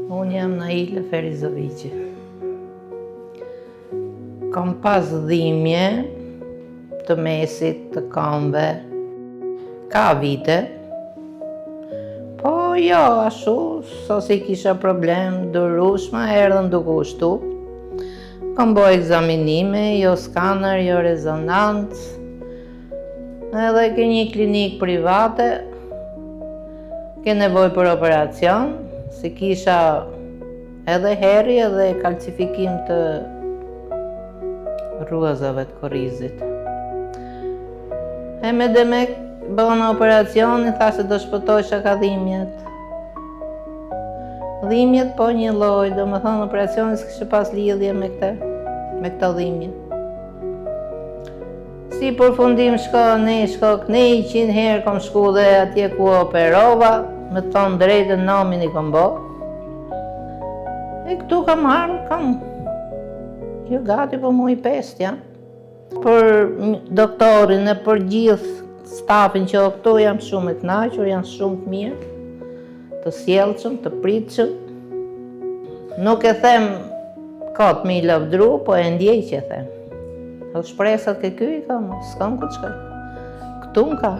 Unë jam Naile Ferizoviqi. Kam pas dhimbje të mesit, të këmbëve, ka vite, po jo ashtu, si kisha problem, durushma, erdhën duke u shtu. Kam bo ekzaminime, jo skaner, jo rezonancë, edhe ke një klinik private, ke nevoj për operacion, si kisha edhe heri edhe kalcifikim të rrugëzave të korrizit. E me demek bëna operacionin, tha se do shpëtojsha ka dhimbjet. Dhimbjet po një lloj, do më thonë operacionin s'kishte pas lidhje me këto dhimbje. Si përfundim shko 100 herë kom shku dhe atje ku operova, me thonë drejtën nomin i kom bo. E këtu kam arë, jo gati po mu i 5, ja. Për doktorin e për gjithë stafin që o këtu jam shumë e kënaqur, janë shumë të mirë, të sjellshëm, të pritshëm. Nuk e them kot me i lavdru, po e ndjej që e them. Shpresat ke ky i kam, s'kam ku të shkoj. Këtu m'ka.